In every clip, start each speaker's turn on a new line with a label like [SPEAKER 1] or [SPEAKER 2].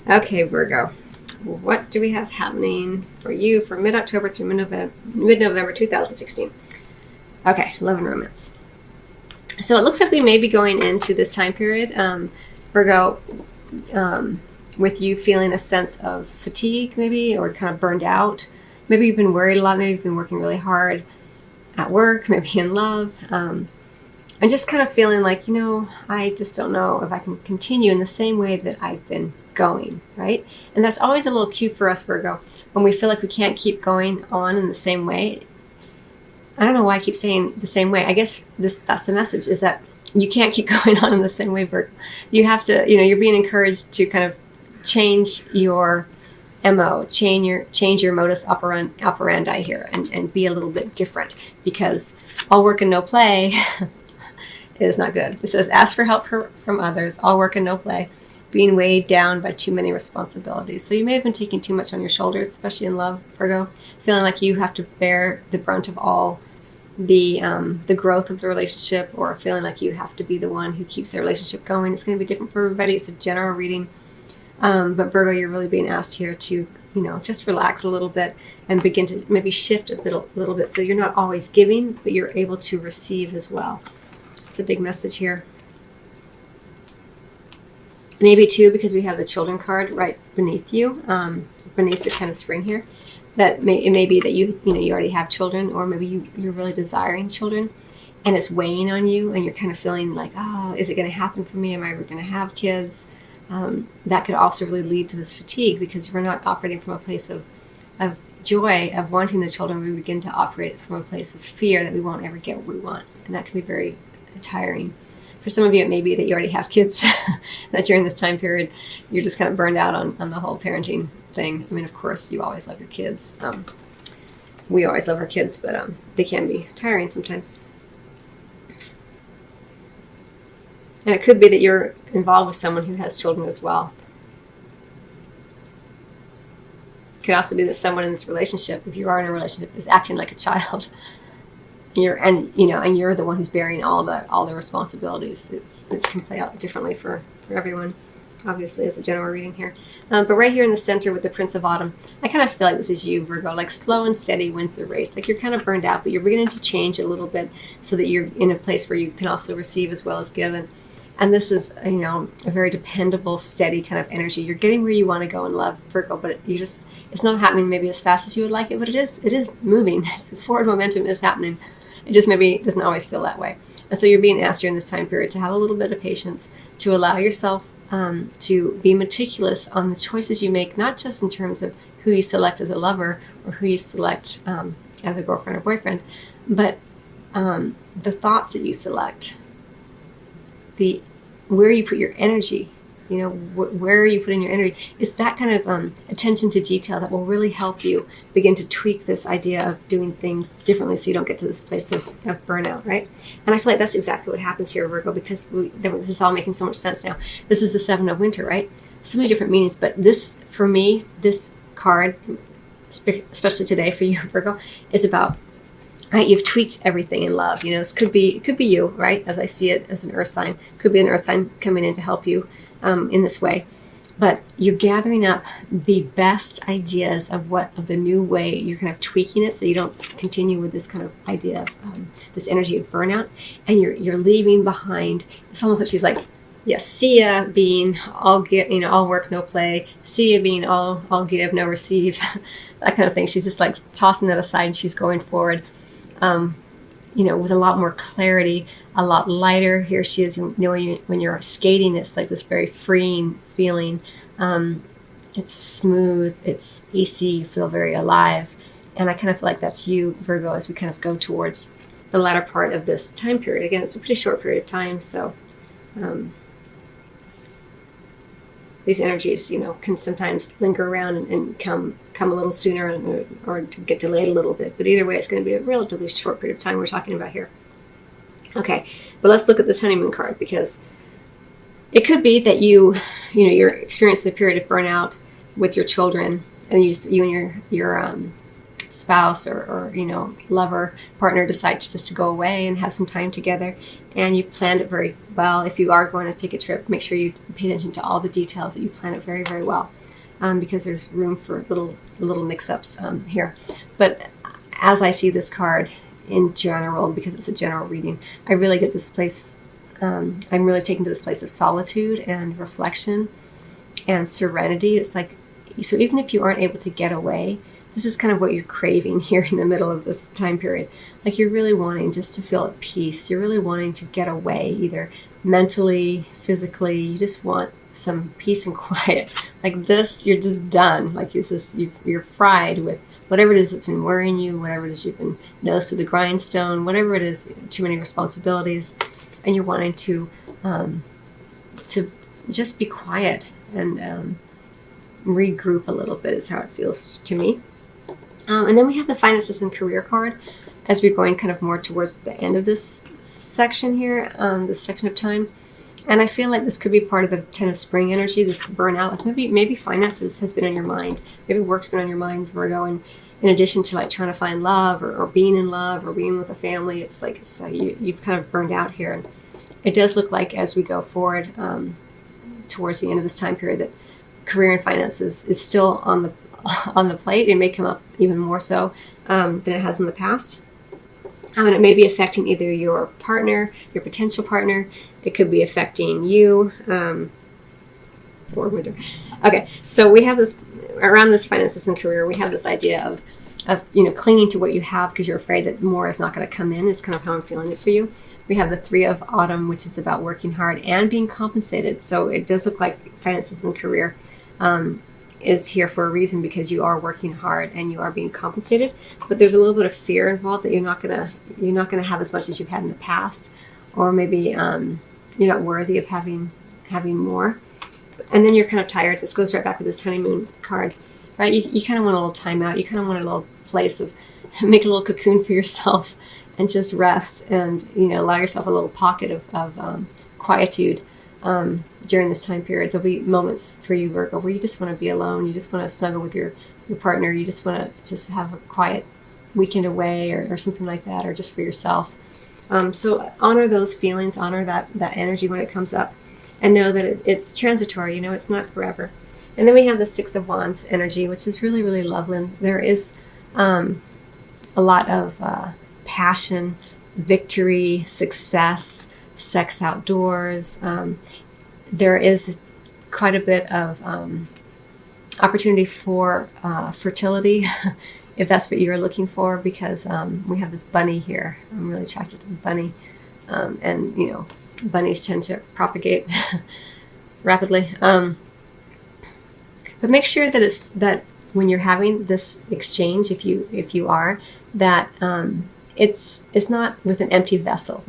[SPEAKER 1] Okay, Virgo. What do we have happening for you for mid-October through mid-November 2016? Okay, love and romance. So it looks like we may be going into this time period, Virgo, with you feeling a sense of fatigue maybe, or kind of burned out. Maybe you've been worried a lot. Maybe you've been working really hard at work, maybe in love. And just kind of feeling like, I just don't know if I can continue in the same way that I've been going, right? And that's always a little cue for us, Virgo, when we feel like we can't keep going on in the same way. I don't know why I keep saying the same way. I guess that's the message, is that you can't keep going on in the same way, Virgo. You have to, you're being encouraged to kind of change your MO, change your modus operandi here and be a little bit different, because all work and no play is not good. It says, ask for help from others, all work and no play, being weighed down by too many responsibilities. So you may have been taking too much on your shoulders, especially in love, Virgo, feeling like you have to bear the brunt of all the growth of the relationship, or feeling like you have to be the one who keeps the relationship going. It's going to be different for everybody. It's a general reading. But Virgo, you're really being asked here to, just relax a little bit and begin to maybe shift a little bit, so you're not always giving, but you're able to receive as well. It's a big message here. Maybe too, because we have the children card right beneath you, beneath the 10 of spring here, that it may be that you already have children, or maybe you're really desiring children, and it's weighing on you, and you're kind of feeling like, oh, is it going to happen for me? Am I ever going to have kids? That could also really lead to this fatigue, because we're not operating from a place of joy of wanting the children. We begin to operate from a place of fear that we won't ever get what we want, and that can be very tiring. For some of you, it may be that you already have kids, that during this time period, you're just kind of burned out on the whole parenting thing. I mean, of course, you always love your kids. We always love our kids, but they can be tiring sometimes. And it could be that you're involved with someone who has children as well. It could also be that someone in this relationship, if you are in a relationship, is acting like a child. And you're the one who's bearing all the responsibilities. It can play out differently for everyone, obviously, as a general reading here. But right here in the center with the Prince of Autumn, I kind of feel like this is you, Virgo, like slow and steady wins the race. Like you're kind of burned out, but you're beginning to change a little bit so that you're in a place where you can also receive as well as give. And this is, a very dependable, steady kind of energy. You're getting where you want to go in love, Virgo, but it's not happening maybe as fast as you would like it, but it is moving. Forward momentum is happening. It just maybe doesn't always feel that way. And so you're being asked during this time period to have a little bit of patience, to allow yourself to be meticulous on the choices you make, not just in terms of who you select as a lover or who you select as a girlfriend or boyfriend, but the thoughts that you select, where you put your energy, where are you putting your energy? It's that kind of attention to detail that will really help you begin to tweak this idea of doing things differently, so you don't get to this place of burnout, right? And I feel like that's exactly what happens here, Virgo, because this is all making so much sense now. This is the 7 of winter, right? So many different meanings, but this, for me, this card, especially today for you, Virgo, is about, right, you've tweaked everything in love. This could be you, right? As I see it, as an earth sign, could be an earth sign coming in to help you in this way. But you're gathering up the best ideas of the new way. You're kind of tweaking it so you don't continue with this kind of idea of this energy of burnout, and you're leaving behind. It's almost like she's like, yes, see ya being all give, all work, no play. See ya being all give, no receive. That kind of thing. She's just like tossing that aside, and she's going forward. With a lot more clarity, a lot lighter. Here she is, when you're skating, it's like this very freeing feeling. It's smooth, it's easy, you feel very alive. And I kind of feel like that's you, Virgo, as we kind of go towards the latter part of this time period. Again, it's a pretty short period of time, so these energies, can sometimes linger around and come a little sooner or to get delayed a little bit. But either way, it's going to be a relatively short period of time we're talking about here. Okay, but let's look at this honeymoon card, because it could be that you're experiencing a period of burnout with your children, and you and your spouse or lover, partner decides just to go away and have some time together, and you've planned it very well. If you are going to take a trip, make sure you pay attention to all the details, that you plan it very, very well, because there's room for little mix-ups here. But as I see this card in general, because it's a general reading, I really get this place, I'm really taken to this place of solitude and reflection and serenity. It's like, so even if you aren't able to get away, this is kind of what you're craving here in the middle of this time period. Like, you're really wanting just to feel at peace. You're really wanting to get away, either mentally, physically. You just want some peace and quiet. Like this, you're just done. Like it's just, you're fried with whatever it is that's been worrying you, whatever it is you've been nose to the grindstone, whatever it is, too many responsibilities, and you're wanting to just be quiet and regroup a little bit is how it feels to me. And then we have the finances and career card as we're going kind of more towards the end of this section here, this section of time. And I feel like this could be part of the 10 of Spring energy, this burnout. Like maybe finances has been on your mind. Maybe work's been on your mind, Virgo. And in addition to like trying to find love or being in love or being with a family, it's like you've kind of burned out here. And it does look like as we go forward towards the end of this time period that career and finances is still on the plate. It may come up even more so than it has in the past. And it may be affecting either your partner, your potential partner. It could be affecting you. Okay, so we have this around this finances and career. We have this idea of clinging to what you have because you're afraid that more is not going to come in. It's kind of how I'm feeling it for you. We have the 3 of Autumn, which is about working hard and being compensated. So it does look like finances and career is here for a reason, because you are working hard and you are being compensated. But there's a little bit of fear involved that you're not gonna have as much as you've had in the past, or maybe you're not worthy of having more. And then you're kind of tired. This goes right back with this honeymoon card, right? You kind of want a little time out. You kind of want a little place of make a little cocoon for yourself and just rest and allow yourself a little pocket of quietude. During this time period, there'll be moments for you, Virgo, where you just want to be alone. You just want to snuggle with your partner. You just want to just have a quiet weekend away or something like that, or just for yourself. So honor those feelings, honor that energy when it comes up, and know that it's transitory. It's not forever. And then we have the 6 of Wands energy, which is really, really lovely. There is a lot of passion, victory, success, sex outdoors. There is quite a bit of opportunity for fertility, if that's what you're looking for, because we have this bunny here. I'm really attracted to the bunny. And bunnies tend to propagate rapidly. But make sure that when you're having this exchange, if you are, that it's not with an empty vessel.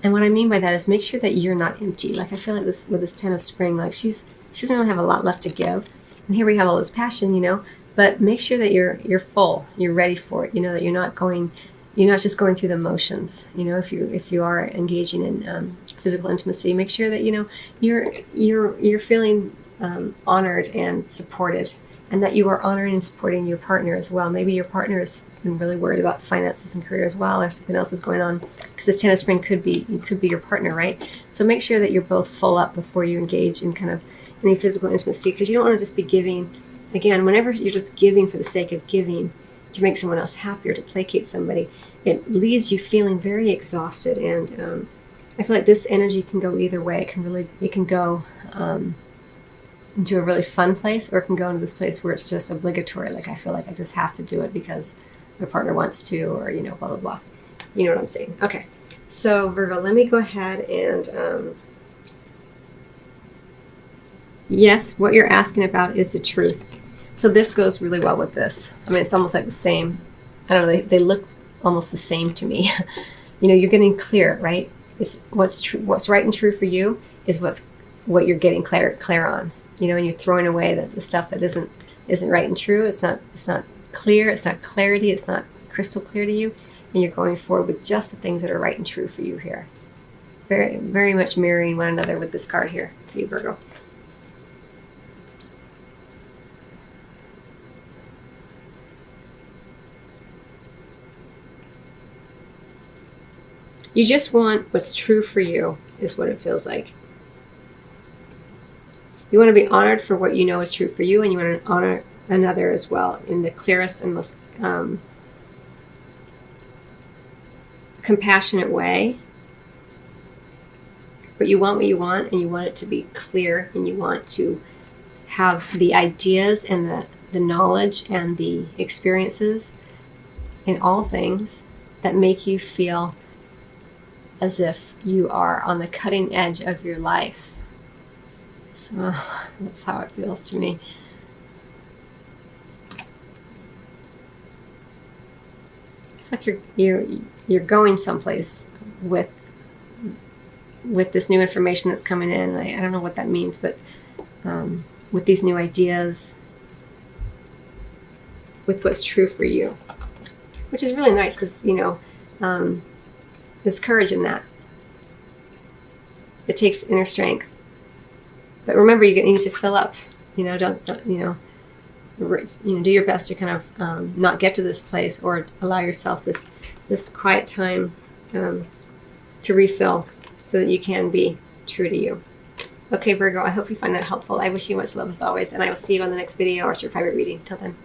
[SPEAKER 1] And what I mean by that is make sure that you're not empty. Like I feel like this with this 10 of Spring, like she doesn't really have a lot left to give. And here we have all this passion, but make sure that you're full, you're ready for it. That you're not just going through the motions. If you are engaging in physical intimacy, make sure that you're feeling honored and supported, and that you are honoring and supporting your partner as well. Maybe your partner has been really worried about finances and career as well, or something else is going on, because the 10 of Spring could be your partner, right? So make sure that you're both full up before you engage in kind of any physical intimacy, because you don't want to just be giving. Again, whenever you're just giving for the sake of giving to make someone else happy or to placate somebody, it leaves you feeling very exhausted. And I feel like this energy can go either way. It can go into a really fun place, or it can go into this place where it's just obligatory. Like I feel like I just have to do it because my partner wants to, or blah blah blah. You know what I'm saying? Okay. So Virgo, let me go ahead and yes, what you're asking about is the truth. So this goes really well with this. I mean, it's almost like the same. I don't know. They look almost the same to me. You're getting clear, right? Is what's true, what's right and true for you is what you're getting clear on. And you're throwing away the stuff that isn't right and true. It's not clear. It's not clarity. It's not crystal clear to you. And you're going forward with just the things that are right and true for you here. Very, very much mirroring one another with this card here for you, Virgo. You just want what's true for you, is what it feels like. You want to be honored for what you know is true for you, and you want to honor another as well in the clearest and most compassionate way. But you want what you want, and you want it to be clear, and you want to have the ideas and the knowledge and the experiences in all things that make you feel as if you are on the cutting edge of your life. So that's how it feels to me. I feel like you're going someplace with this new information that's coming in. I don't know what that means, but with these new ideas, with what's true for you, which is really nice because, there's courage in that. It takes inner strength. But remember, you need to fill up. Don't do your best to kind of not get to this place, or allow yourself this quiet time to refill, so that you can be true to you. Okay, Virgo, I hope you find that helpful. I wish you much love as always, and I will see you on the next video or your private reading. Till then.